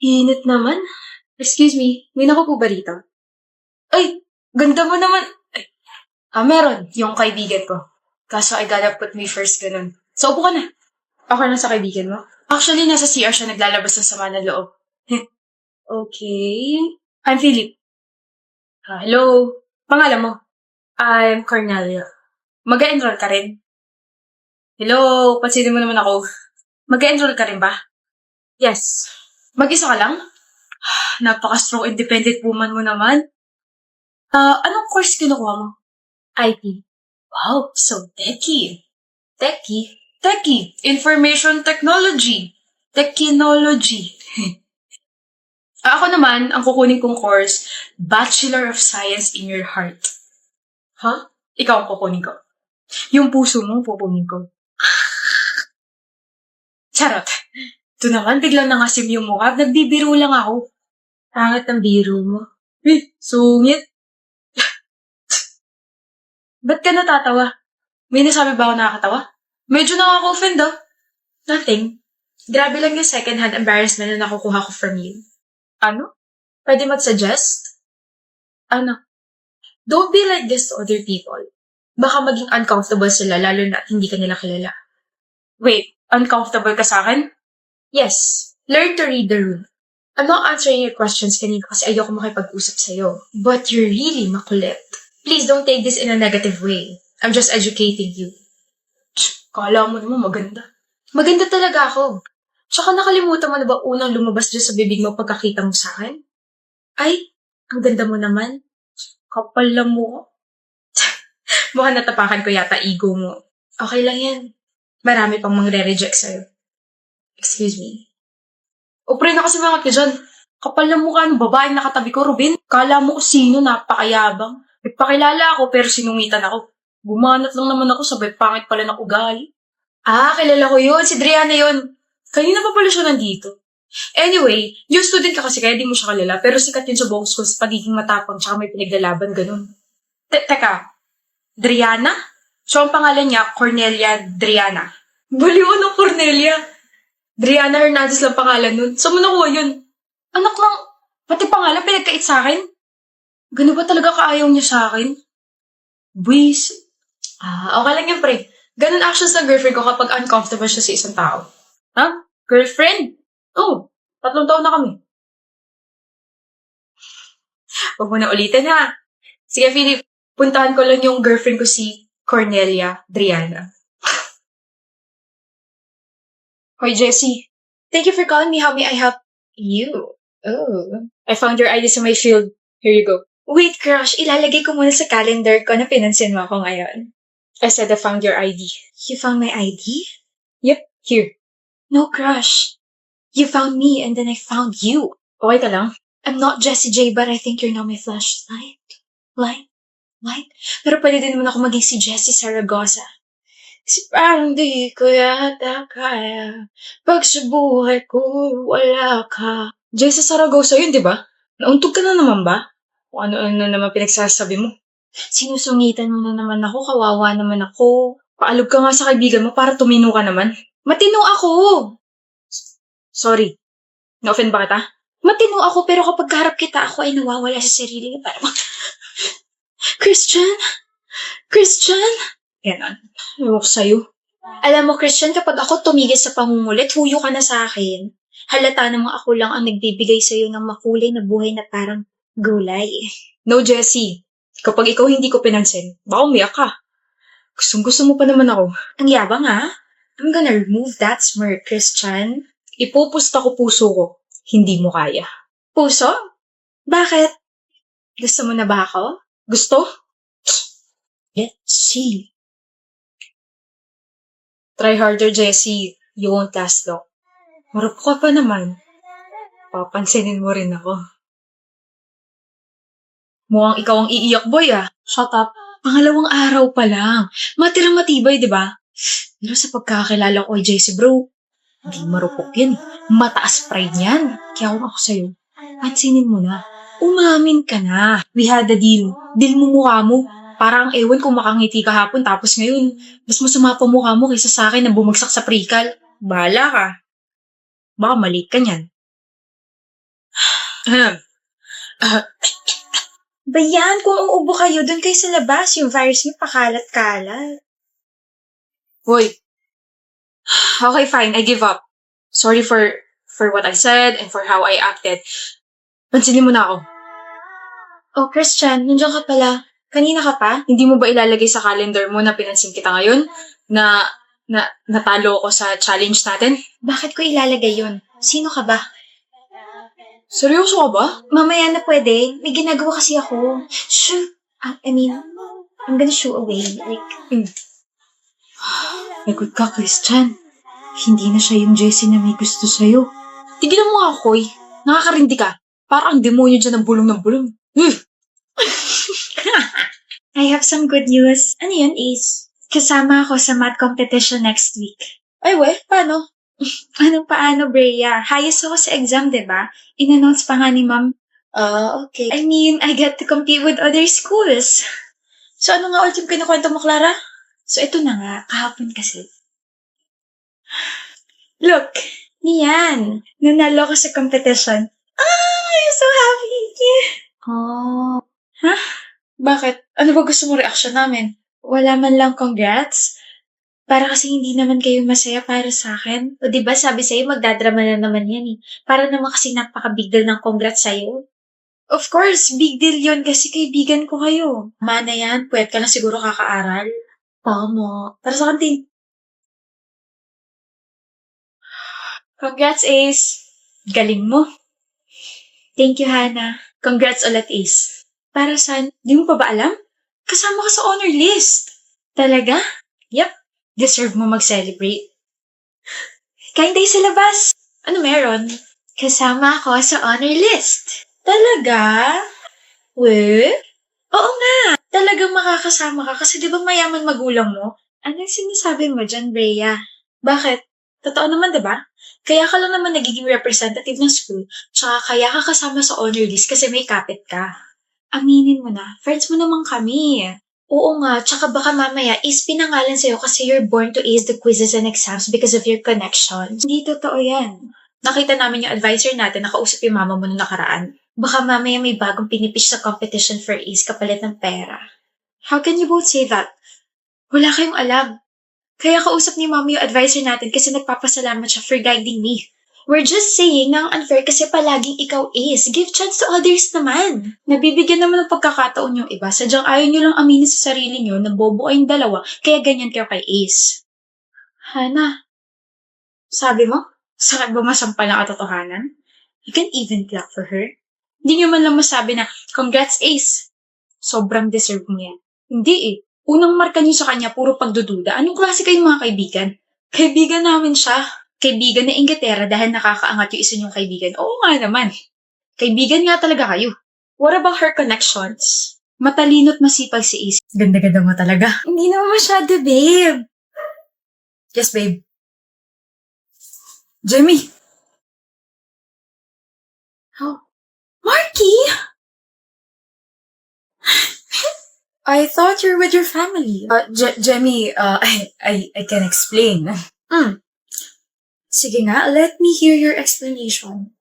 Init naman. Excuse me, may naku po ba rito? Ay, ganda mo naman. Ay, meron. Yung kaibigan ko. Kaso I gotta put me first, ganun. So, upo ka na. Ako na sa kaibigan mo? Actually, nasa CR siya naglalabas ng sama ng loob. Okay. I'm Philip. Hello. Pangalan mo? I'm Cornelia. Mag-enroll ka rin? Hello, pansinin mo naman ako. Mag-enroll ka rin ba? Yes. Mag-isa ka lang? Napaka-strong independent woman mo naman. Anong course kinukuha mo? IT. Wow, so techie. Techie? Techie. Information technology. Technology. Ako naman, ang kukunin kong course, Bachelor of Science in Your Heart. Huh? Ikaw ang kukunin ko. Yung puso mo, pupunin ko. Charot. Ito naman, biglang nangasim yung mukha. Nagbibiro lang ako. Pangit ang biro mo. Sungit. Ba't ka natatawa? May nasabi ba ako nakakatawa? Medyo nakaka-offend ah. Nothing. Grabe lang yung second-hand embarrassment na nakukuha ko from you. Ano? Pwede mag-suggest? Ano? Don't be like this to other people. Baka maging uncomfortable sila lalo na hindi ka nila kilala. Wait, uncomfortable ka sa akin? Yes. Learn to read the room. I'm not answering your questions kanina kasi ayoko makipag-usap sa'yo. But you're really makulit. Please don't take this in a negative way. I'm just educating you. Kala mo naman maganda. Maganda talaga ako. Tsaka nakalimutan mo na ba unang lumabas dyan sa bibig mo pagkakita mo sa akin? Ay, ang ganda mo naman. Kapal lang mo. Mukhang natapakan ko yata ego mo. Okay lang yan. Marami pang mangre-reject sa'yo. Excuse me. O pre na kasi mga ka dyan. Kapal lang mukha ng babaeng nakatabi ko, Ruben. Kala mo kung sino, napakayabang. Nagpakilala ako pero sinungitan ako. Bumanat lang naman ako, sabay pangit pala ng ugali. Kilala ko yun. Si Driana yun. Kanina pa pala siya nandito. Anyway, yung student ka kasi kaya di mo siya kalala, pero sikat yun sa buong school sa pagiging matapang tsaka may pinaglalaban, ganun. Teka, Driana? So, ang pangalan niya, Cornelia Driana. Baliw ng Cornelia. Driana Hernandez lang pangalan nun. Saan mo nakuha yun? Anak lang, pati pangalan pinagkait sa akin. Gano'n ba talaga kaayaw niya sa akin? Buwis. Okay lang yan, pre. Ganun actions ng girlfriend ko kapag uncomfortable siya sa isang tao. Ha? Girlfriend? Oh, 3 taon na kami. Huwag mo na ulitin, ha? Sige, Philip, puntahan ko lang yung girlfriend ko si Cornelia Driana. Hoy, Jessie. Thank you for calling me. How may I help you? Oh, I found your ID sa my field. Here you go. Wait, crush. Ilalagay ko muna sa calendar ko na pinansin mo ako ngayon. I said I found your ID. You found my ID? Yep, here. No, crush. You found me and then I found you. Okay ka lang? I'm not Jessie J, but I think you're now my flashlight. Light? Pero pwede din naman ako maging si Jessie Saragosa. Kasi parang di ko yata kaya pag sa buhay ko wala ka. Jessie Saragosa yun, di ba? Nauntog ka na naman ba? O ano-ano naman pinagsasabi mo? Sinusungitan mo na naman ako, kawawa naman ako. Paalog ka nga sa kaibigan mo para tumino ka naman. Matino ako! Sorry. Na-offend ba kita? Matino ako pero kapag kaharap kita ako ay nawawala sa sarili. Parang, Christian? Yan, ewan ko sa'yo. Alam mo, Christian, kapag ako tumigil sa pangungulit, huyo ka na sa akin. Halata namang ako lang ang nagbibigay sa'yo ng makulay na buhay na parang gulay. No, Jessie. Kapag ikaw hindi ko pinansin, baka umiyak ka. Gustong-gusto mo pa naman ako. Ang yabang, ha? I'm gonna remove that smirk, Christian. Ipupusta ko puso ko. Hindi mo kaya. Puso? Bakit? Gusto mo na ba ako? Gusto? Let's see. Try harder, Jessie. You won't last long. Marap ka pa naman. Papansinin mo rin ako. Mukhang ikaw ang iiyak, boy, ah. Shut up. Pangalawang araw pa lang. Matirang matibay, di ba? Pero sa pagkakakilala ko kay Jessie, bro, hindi marupok yan. Mataas pride niyan. Kaya ako sa'yo. Pansinin mo na. Umamin ka na. We had a deal. Deal mo mukha mo. Parang ewan kung makangiti kahapon tapos ngayon, mas masama pa mukha mo kaysa sa akin na bumagsak sa prikal. Bahala ka. Baka maliit ka niyan. Ah, Bayan, kung uubo kayo, doon kayo sa labas. Yung virus niyo pakalat-kalat. Hoy. Okay, fine. I give up. Sorry for what I said and for how I acted. Pansinin mo na ako. Oh, Christian, nandiyan ka pala. Kanina ka pa? Hindi mo ba ilalagay sa calendar mo na pinansin kita ngayon? Na natalo ako sa challenge natin? Bakit ko ilalagay yun? Sino ka ba? Seryoso ka ba? Mamaya na pwede. May ginagawa kasi ako. Shoo! I'm gonna shoo away. Lagot ka, Christian. Hindi na siya yung Jessie na may gusto sa'yo. Tigilan mo nga, Koy. Nakakarindi ka. Parang ang demonyo dyan ng bulong ng bulong. I have some good news. Ano yun, Ace? Kasama ako sa math competition next week. Ay, paano? Paano, Brea? Highest ako sa exam, diba? In-announce pa nga ni Mom. Okay. I mean, I get to compete with other schools. So, ano nga ulit yung kinukwento mo, Clara? So, ito na nga. Kahapon kasi. Look, niyan. Nanalo ako sa competition. I'm so happy. Oh. Ha? Bakit? Ano ba gusto mo reaction namin? Wala man lang congrats. Para kasi hindi naman kayo masaya para sa akin. O diba sabi sa'yo, magdadrama na naman yan eh. Para naman kasi napaka-big deal ng congrats sa'yo. Of course, big deal yun kasi kaibigan ko kayo. Mana yan, puwet ka na siguro kakaaral. Tama. Tara sa kantin. Congrats, Ace. Galing mo. Thank you, Hannah. Congrats ulit, Ace. Para saan? Di mo pa ba alam? Kasama ka sa honor list. Talaga? Yep. Deserve mo mag-celebrate. Kain tayo sa labas. Ano meron? Kasama ako sa honor list. Talaga? Oo nga. Talagang makakasama ka kasi di ba mayaman magulang mo? Anong sinasabi mo dyan, Brea? Bakit? Totoo naman, di ba? Kaya ka lang naman nagiging representative ng school, tsaka kaya ka kasama sa honor list kasi may kapit ka. Aminin mo na, friends mo naman kami. Oo nga, tsaka baka mamaya is pinangalan sa'yo kasi you're born to ace the quizzes and exams because of your connections. Hindi totoo yan. Nakita namin yung advisor natin, nakausap yung mama mo nung nakaraan. Baka mamaya may bagong pinipish sa competition for ace kapalit ng pera. How can you both say that? Wala kayong alam. Kaya kausap ni mama yung advisor natin kasi nagpapasalamat siya for guiding me. We're just saying na ang unfair kasi palaging ikaw ace. Give chance to others naman. Nabibigyan naman ng pagkakataon yung iba. Sadyang ayaw nyo lang aminin sa sarili nyo na bobo kayong dalawa, kaya ganyan kayo kay Ace. Hannah, sabi mo? Sakit ba masampal ng katotohanan? You can't even clap for her. Hindi nyo man lang masabi na, congrats Ace. Sobrang deserve mo yan. Hindi eh. Unang marka nyo sa kanya, puro pagdududa. Anong klase kayong mga kaibigan? Kaibigan namin siya. Kaibigan na Inglaterra dahil nakakaangat yung isa niyong kaibigan. Oo nga naman. Kaibigan nga talaga kayo. What about her connections? Matalino't masipag si Ace. Ganda-ganda mo talaga. Hindi naman masyado, babe. Yes, babe. Jamie! Oh. Marky! I thought you're with your family. Jamie, I can explain. Sige nga, let me hear your explanation.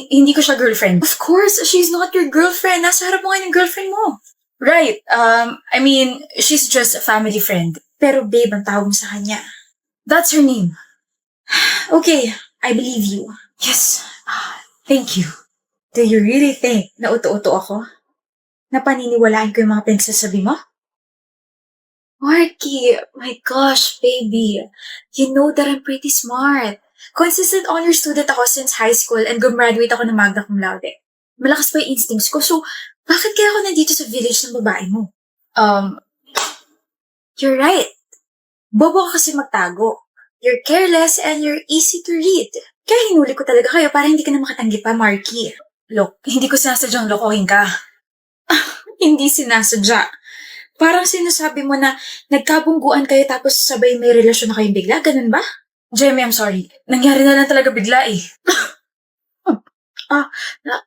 Hindi ko siya girlfriend. Of course, she's not your girlfriend. Nasa harap mo ngayon yung girlfriend mo. Right, I mean, she's just a family friend. Pero babe, ang tawag mo sa kanya. That's her name. Okay, I believe you. Yes, thank you. Do you really think na uto-uto ako? Napaniniwalaan ko yung mga pinagsasabi mo? Marky, my gosh, baby. You know that I'm pretty smart. Consistent honor student ako since high school and gumraduate ako ng magna cum laude. Malakas pa yung instincts ko, so bakit kaya ako nandito sa village ng babae mo? You're right. Bobo ka kasi magtago. You're careless and you're easy to read. Kaya hinuli ko talaga kayo para hindi ka na makatanggi pa, Marky. Look, hindi ko sinasadyang lokohin ka. Hindi sinasadya. Parang sinasabi mo na nagkabungguan kayo tapos sabay may relasyon na kayong bigla, ganun ba? Jamie, I'm sorry. Nangyari na lang talaga bigla eh.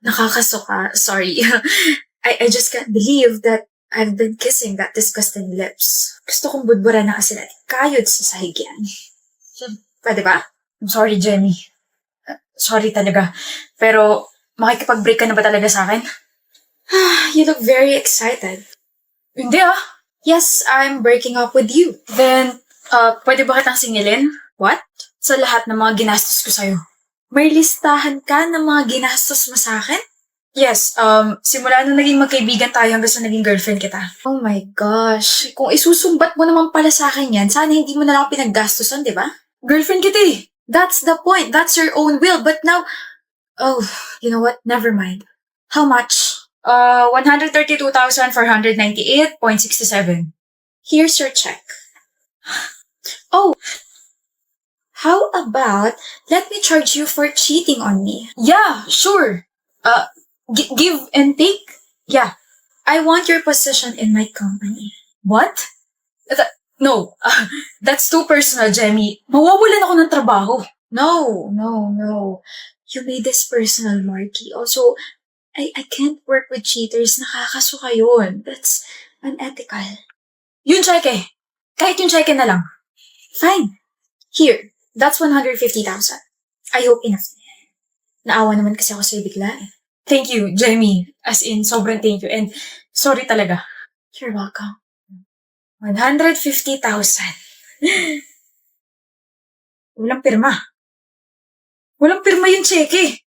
Nakakasuka. Sorry. I just can't believe that I've been kissing that disgusting lips. Gusto kong budbura na kasi natin kayod sa sahig yan. Pwede ba? I'm sorry, Jamie. Sorry talaga. Pero Makikipag-break ka na ba talaga sa akin? You look very excited. Hindi ah. Yes, I'm breaking up with you. Then, pwede ba kitang singilin? What? Sa lahat ng mga ginastos ko sa'yo. May listahan ka ng mga ginastos mo sa akin? Yes, simula nung naging magkaibigan tayo hanggang sa naging girlfriend kita. Oh my gosh. Kung isusumbat mo naman pala sa akin yan, sana hindi mo na lang pinaggastusan, di ba? Girlfriend kita eh. That's the point. That's your own will. But now, oh, you know what? Never mind. How much? 132,498.67. Here's your check. Oh, how about let me charge you for cheating on me? Yeah, sure. Give and take? Yeah. I want your position in my company. What? No, that's too personal, Jemmy. Mawawalan ako ng trabaho. No. You made this personal, Marky. Also, I can't work with cheaters. Nakakasuka yun. That's unethical. Yung cheque. Kahit yung cheque na lang. Fine. Here, that's 150,000. I hope enough. Naawa naman kasi ako sa'yo bigla eh. Thank you, Jemmy. As in, sobrang thank you. And sorry talaga. You're welcome. 150,000. Walang pirma. Walang pirma yung cheque.